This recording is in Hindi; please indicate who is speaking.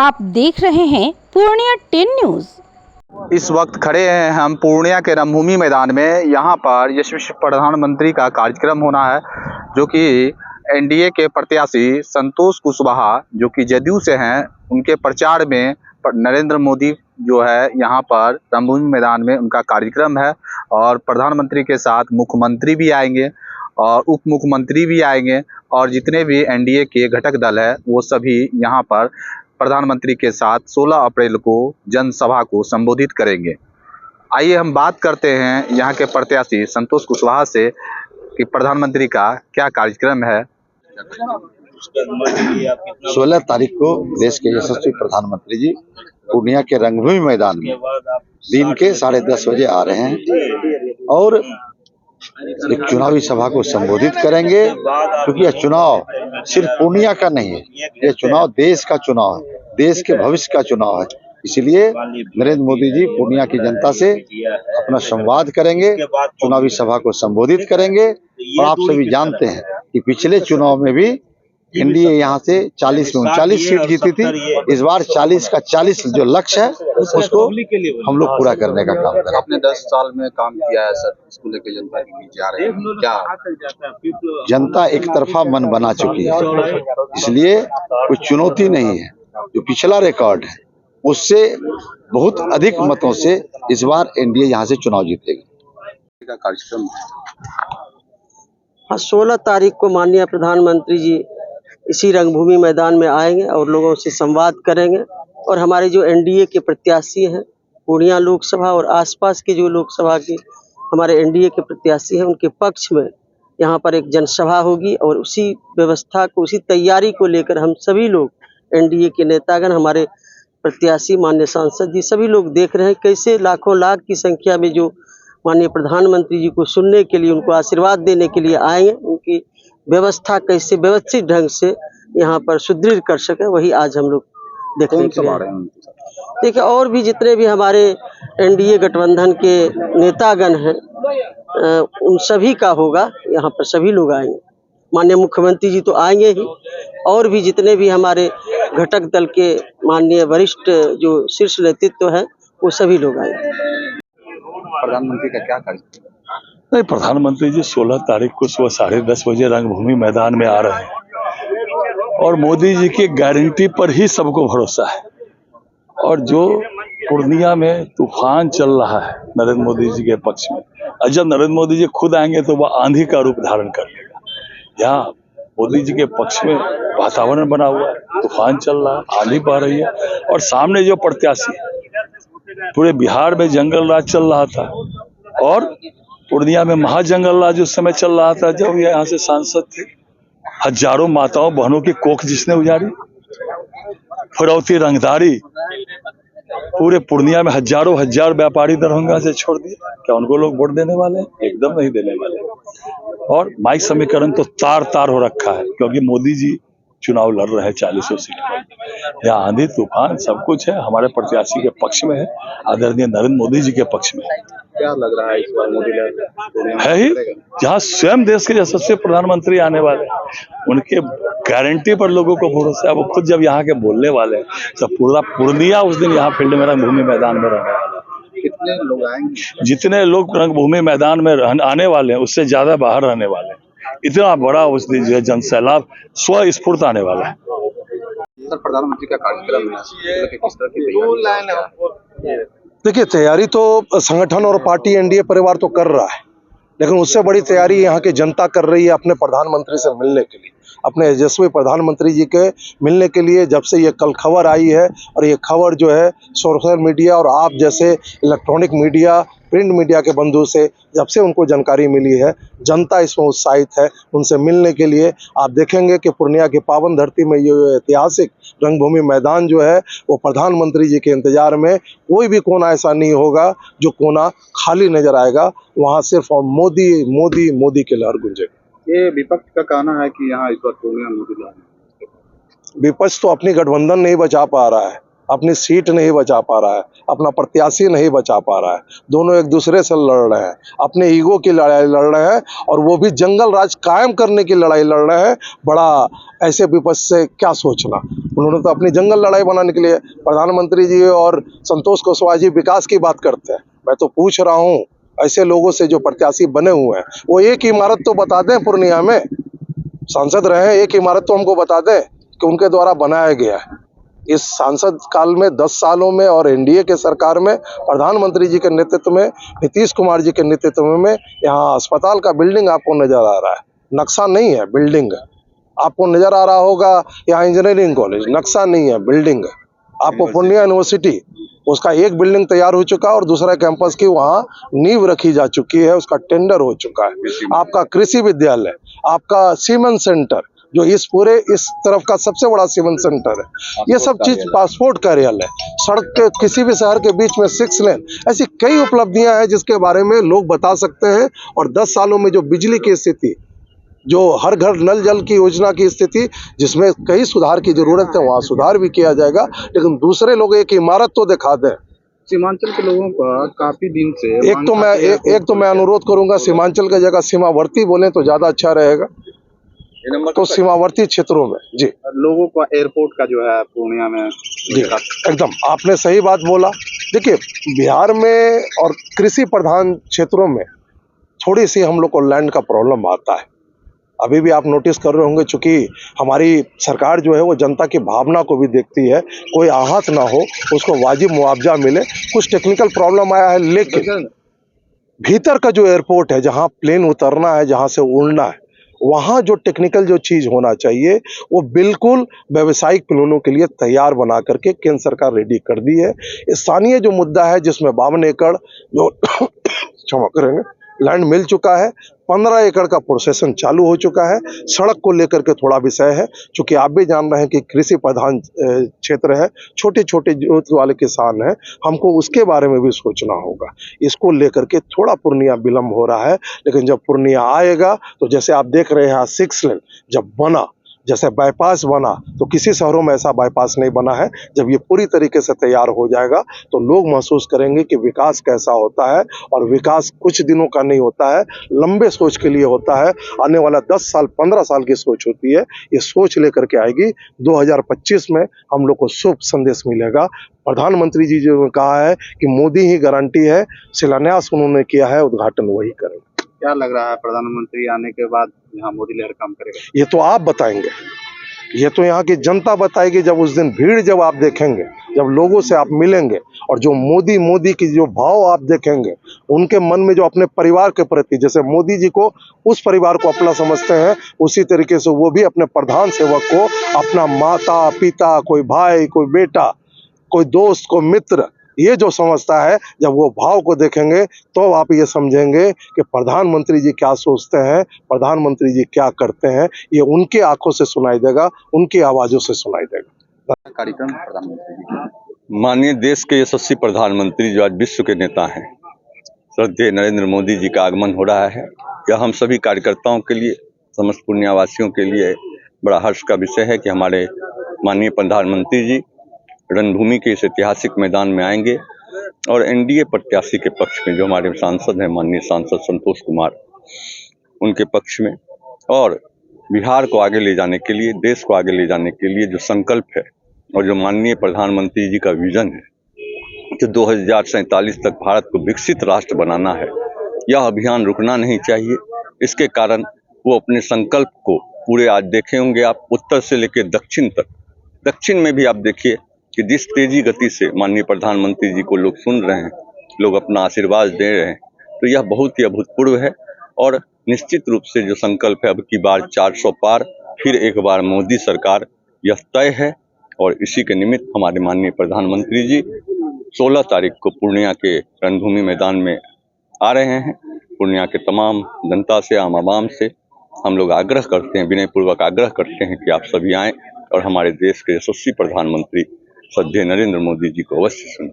Speaker 1: आप देख रहे हैं पूर्णिया 10 न्यूज।
Speaker 2: इस वक्त खड़े हैं हम पूर्णिया के रणभूमि मैदान में। यहाँ पर यशस्वी प्रधानमंत्री का कार्यक्रम होना है, जो कि एनडीए के प्रत्याशी संतोष कुशवाहा, जो कि जदयू से हैं, उनके प्रचार में नरेंद्र मोदी जो है यहाँ पर रणभूमि मैदान में उनका कार्यक्रम है। और प्रधानमंत्री के साथ मुख्यमंत्री भी आएंगे और उप मुख्यमंत्री भी आएंगे, और जितने भी एनडीए के घटक दल है वो सभी यहाँ पर प्रधानमंत्री के साथ 16 अप्रैल को जनसभा को संबोधित करेंगे। आइए हम बात करते हैं यहाँ के प्रत्याशी संतोष कुशवाहा से कि प्रधानमंत्री का क्या कार्यक्रम है।
Speaker 3: 16 तारीख को देश के यशस्वी प्रधानमंत्री जी पूर्णिया के रणभूमि मैदान में दिन के 10:30 बजे आ रहे हैं और एक चुनावी सभा को संबोधित करेंगे, क्योंकि यह चुनाव सिर्फ पूर्णिया का नहीं है, यह चुनाव देश का चुनाव है, देश के भविष्य का चुनाव है। इसलिए नरेंद्र मोदी जी पूर्णिया की जनता से अपना संवाद करेंगे, चुनावी सभा को संबोधित करेंगे। और आप सभी जानते हैं कि पिछले चुनाव में भी एनडीए यहाँ से 40 में 39 सीट जीती थी। इस बार 40 का 40 जो लक्ष्य है उसको हम लोग पूरा करने का काम करें।
Speaker 2: आपने 10 साल में काम किया है सर, इसको लेकर जनता के बीच जा रहे हैं, क्या
Speaker 3: जनता एक तरफा मन बना चुकी है, इसलिए कोई चुनौती नहीं है। जो पिछला रिकॉर्ड है उससे बहुत अधिक मतों से इस बार एनडीए यहाँ से चुनाव जीतेगी।
Speaker 2: कार्यक्रम
Speaker 4: 16 तारीख को माननीय प्रधानमंत्री जी इसी रंगभूमि मैदान में आएंगे और लोगों से संवाद करेंगे। और हमारे जो एनडीए के प्रत्याशी हैं, पूर्णिया लोकसभा और आसपास के जो लोकसभा के हमारे एनडीए के प्रत्याशी हैं, उनके पक्ष में यहाँ पर एक जनसभा होगी। और उसी व्यवस्था को, उसी तैयारी को लेकर हम सभी लोग एनडीए के नेतागण, हमारे प्रत्याशी, माननीय सांसद जी, सभी लोग देख रहे हैं कैसे लाखों लाख की संख्या में जो माननीय प्रधानमंत्री जी को सुनने के लिए, उनको आशीर्वाद देने के लिए आएंगे। उनकी व्यवस्था कैसे व्यवस्थित ढंग से यहाँ पर सुदृढ़ कर सके, वही आज हम लोग देखने के लिए देखिए। और भी जितने भी हमारे एनडीए गठबंधन के नेतागण हैं, उन सभी का होगा, यहाँ पर सभी लोग आएंगे। माननीय मुख्यमंत्री जी तो आएंगे ही, और भी जितने भी हमारे घटक दल के माननीय वरिष्ठ जो शीर्ष नेतृत्व है वो सभी लोग आएंगे।
Speaker 2: प्रधानमंत्री का क्या कार्यक्रम?
Speaker 5: नहीं, प्रधानमंत्री जी 16 तारीख को सुबह 10:30 बजे रंगभूमि मैदान में आ रहे हैं और मोदी जी की गारंटी पर ही सबको भरोसा है। और जो पूर्णिया में तूफान चल रहा है नरेंद्र मोदी जी के पक्ष में, और जब नरेंद्र मोदी जी खुद आएंगे तो वह आंधी का रूप धारण कर लेगा। यहाँ मोदी जी के पक्ष में वातावरण बना हुआ है, तूफान चल रहा है, आंधी बह रही है। और सामने जो प्रत्याशी है, पूरे बिहार में जंगल राज चल रहा था और पूर्णिया में महाजंगल राज उस समय चल रहा था जब यहाँ से सांसद थे। हजारों माताओं बहनों की कोख जिसने उजाड़ी, फरौती रंगदारी, पूरे पूर्णिया में हजारों हजार व्यापारी दरभंगा से छोड़ दिए। क्या उनको लोग वोट देने वाले हैं? एकदम नहीं देने वाले। और माइक समीकरण तो तार तार हो रखा है, क्योंकि मोदी जी चुनाव लड़ रहे हैं 40 सीट पर। यहाँ आंधी तूफान सब कुछ है हमारे प्रत्याशी के पक्ष में है, आदरणीय नरेंद्र मोदी जी के पक्ष में है।
Speaker 2: क्या लग रहा है इस बार मोदी
Speaker 5: है ही, जहाँ स्वयं देश के यशस्वी प्रधानमंत्री आने वाले हैं, उनके गारंटी पर लोगों को भरोसा है। वो खुद जब यहाँ के बोलने वाले हैं तो पूरा पूर्णिया उस दिन यहाँ फील्ड में रंगभूमि मैदान में रहने वाला है।
Speaker 2: कितने लोग आएंगे?
Speaker 5: जितने लोग रंगभूमि मैदान में आने वाले हैं उससे ज्यादा बाहर रहने वाले हैं। इतना बड़ा उस दिन जो है जनसैलाब स्वस्फूर्त आने वाला है।
Speaker 2: सर, प्रधानमंत्री का कार्यक्रम है, किस तरह की तैयारी?
Speaker 6: देखिए, तैयारी तो संगठन और पार्टी एनडीए परिवार तो कर रहा है, लेकिन उससे बड़ी तैयारी यहाँ की जनता कर रही है अपने प्रधानमंत्री से मिलने के लिए, अपने यशस्वी प्रधानमंत्री जी के मिलने के लिए। जब से ये कल खबर आई है, और ये खबर जो है सोशल मीडिया और आप जैसे इलेक्ट्रॉनिक मीडिया, प्रिंट मीडिया के बंधु से जब से उनको जानकारी मिली है, जनता इसमें उत्साहित है उनसे मिलने के लिए। आप देखेंगे कि पूर्णिया की पावन धरती में ये ऐतिहासिक रंगभूमि मैदान जो है वो प्रधानमंत्री जी के इंतजार में कोई भी कोना ऐसा नहीं होगा जो कोना खाली नजर आएगा। वहाँ सिर्फ मोदी मोदी मोदी के लहर गूंजेगा।
Speaker 2: ये विपक्ष का कहना है कि यहाँ इस बार पूर्णिया मोदी लहर।
Speaker 6: विपक्ष तो अपनी गठबंधन नहीं बचा पा रहा है, अपनी सीट नहीं बचा पा रहा है, अपना प्रत्याशी नहीं बचा पा रहा है। दोनों एक दूसरे से लड़ रहे हैं, अपने ईगो की लड़ाई लड़ रहे हैं, और वो भी जंगल राज कायम करने की लड़ाई लड़ रहे हैं। बड़ा ऐसे विपक्ष से क्या सोचना, उन्होंने तो अपनी जंगल लड़ाई बनाने के लिए, प्रधानमंत्री जी और संतोष कुशवाहा जी विकास की बात करते हैं। मैं तो पूछ रहा हूँ ऐसे लोगों से जो प्रत्याशी बने हुए हैं, वो एक इमारत तो बता दें, पूर्णिया में सांसद रहे, एक इमारत तो हमको बता दें कि उनके द्वारा बनाया गया है। इस सांसद काल में 10 सालों में और एनडीए के सरकार में प्रधानमंत्री जी के नेतृत्व में, नीतीश कुमार जी के नेतृत्व में यहाँ अस्पताल का बिल्डिंग आपको नजर आ रहा है, नक्शा नहीं है, बिल्डिंग है। आपको नजर आ रहा होगा यहाँ इंजीनियरिंग कॉलेज, नक्शा नहीं है, बिल्डिंग है। आपको पूर्णिया यूनिवर्सिटी, उसका एक बिल्डिंग तैयार हो चुका है और दूसरा कैंपस की वहाँ नींव रखी जा चुकी है, उसका टेंडर हो चुका है। आपका कृषि विद्यालय, आपका सीमेंट सेंटर, जो इस तरफ का सबसे बड़ा सीमेंट सेंटर है, ये सब चीज, पासपोर्ट कार्यालय, सड़क के किसी भी शहर के बीच में 6 लेन, ऐसी कई उपलब्धियां हैं जिसके बारे में लोग बता सकते हैं। और 10 सालों में जो बिजली की स्थिति, जो हर घर नल जल की योजना की स्थिति, जिसमें कई सुधार की जरूरत है, वहाँ सुधार भी किया जाएगा। लेकिन दूसरे लोग एक इमारत तो दिखा दें।
Speaker 2: सीमांचल के लोगों का काफी दिन से
Speaker 6: एक तो मैं अनुरोध करूंगा, सीमांचल की जगह सीमावर्ती बोले तो ज्यादा अच्छा रहेगा। तो सीमावर्ती क्षेत्रों में जी
Speaker 2: लोगों का एयरपोर्ट का जो है पूर्णिया में
Speaker 6: जी एकदम आपने सही बात बोला। देखिए, बिहार में और कृषि प्रधान क्षेत्रों में थोड़ी सी हम लोग को लैंड का प्रॉब्लम आता है। अभी भी आप नोटिस कर रहे होंगे, चूंकि हमारी सरकार जो है वो जनता की भावना को भी देखती है, कोई आहत ना हो, उसको वाजिब मुआवजा मिले। कुछ टेक्निकल प्रॉब्लम आया है, लेकिन भीतर का जो एयरपोर्ट है, जहाँ प्लेन उतरना है, जहाँ से उड़ना है, वहाँ जो टेक्निकल जो चीज होना चाहिए वो बिल्कुल व्यावसायिक प्लेनों के लिए तैयार बना करके केंद्र सरकार रेडी कर दी है। स्थानीय जो मुद्दा है, जिसमें 52 एकड़ जो क्षमा करेंगे लैंड मिल चुका है, 15 एकड़ का प्रोसेसन चालू हो चुका है। सड़क को लेकर के थोड़ा विषय है, क्योंकि आप भी जान रहे हैं कि कृषि प्रधान क्षेत्र है, छोटे छोटे जोत वाले किसान हैं, हमको उसके बारे में भी सोचना होगा। इसको लेकर के थोड़ा पूर्णिया विलम्ब हो रहा है, लेकिन जब पूर्णिया आएगा तो जैसे आप देख रहे हैं 6 लेन जब बना, जैसे बाईपास बना, तो किसी शहरों में ऐसा बाईपास नहीं बना है। जब ये पूरी तरीके से तैयार हो जाएगा तो लोग महसूस करेंगे कि विकास कैसा होता है। और विकास कुछ दिनों का नहीं होता है, लंबे सोच के लिए होता है। आने वाला 10 साल 15 साल की सोच होती है। ये सोच लेकर के आएगी। 2025 में हम लोग को शुभ संदेश मिलेगा। प्रधानमंत्री जी जो कहा है कि मोदी ही गारंटी है, शिलान्यास उन्होंने किया है, उद्घाटन वही करेंगे।
Speaker 2: क्या लग रहा है प्रधानमंत्री आने के बाद यहाँ मोदी लहर काम करेगा?
Speaker 6: ये तो आप बताएंगे, ये तो यहाँ की जनता बताएगी। जब उस दिन भीड़ जब आप देखेंगे, जब लोगों से आप मिलेंगे, और जो मोदी की जो भाव आप देखेंगे, उनके मन में जो अपने परिवार के प्रति, जैसे मोदी जी को उस परिवार को अपना समझते हैं, उसी तरीके से वो भी अपने प्रधान सेवक को अपना माता पिता, कोई भाई, कोई बेटा, कोई दोस्त, कोई मित्र, ये जो समझता है, जब वो भाव को देखेंगे तो आप ये समझेंगे कि प्रधानमंत्री जी क्या सोचते हैं, प्रधानमंत्री जी क्या करते हैं। ये उनके आंखों से सुनाई देगा, उनकी आवाजों से सुनाई देगा।
Speaker 2: कार्यक्रम प्रधानमंत्री जी,
Speaker 7: माननीय देश के यशस्वी प्रधानमंत्री जो आज विश्व के नेता हैं, श्रद्धेय नरेंद्र मोदी जी का आगमन हो रहा है। यह हम सभी कार्यकर्ताओं के लिए, समस्त पुण्यवासियों के लिए बड़ा हर्ष का विषय है कि हमारे माननीय प्रधानमंत्री जी रणभूमि के इस ऐतिहासिक मैदान में आएंगे और एनडीए प्रत्याशी के पक्ष में, जो हमारे सांसद हैं माननीय सांसद संतोष कुमार, उनके पक्ष में, और बिहार को आगे ले जाने के लिए, देश को आगे ले जाने के लिए जो संकल्प है और जो माननीय प्रधानमंत्री जी का विजन है कि 2047 तक भारत को विकसित राष्ट्र बनाना है, यह अभियान रुकना नहीं चाहिए। इसके कारण वो अपने संकल्प को पूरे, आज देखे होंगे आप, उत्तर से लेकर दक्षिण तक, दक्षिण में भी आप देखिए कि जिस तेजी गति से माननीय प्रधानमंत्री जी को लोग सुन रहे हैं, लोग अपना आशीर्वाद दे रहे हैं, तो यह बहुत ही अभूतपूर्व है। और निश्चित रूप से जो संकल्प है अब की बार 400 पार, फिर एक बार मोदी सरकार, यह तय है। और इसी के निमित्त हमारे माननीय प्रधानमंत्री जी 16 तारीख को पूर्णिया के रणभूमि मैदान में आ रहे हैं। पूर्णिया के तमाम जनता से, आम आवाम से हम लोग आग्रह करते हैं, विनयपूर्वक आग्रह करते हैं कि आप सभी आएँ और हमारे देश के यशस्वी प्रधानमंत्री श्रद्धेय नरेंद्र मोदी जी को अवश्य सुनें।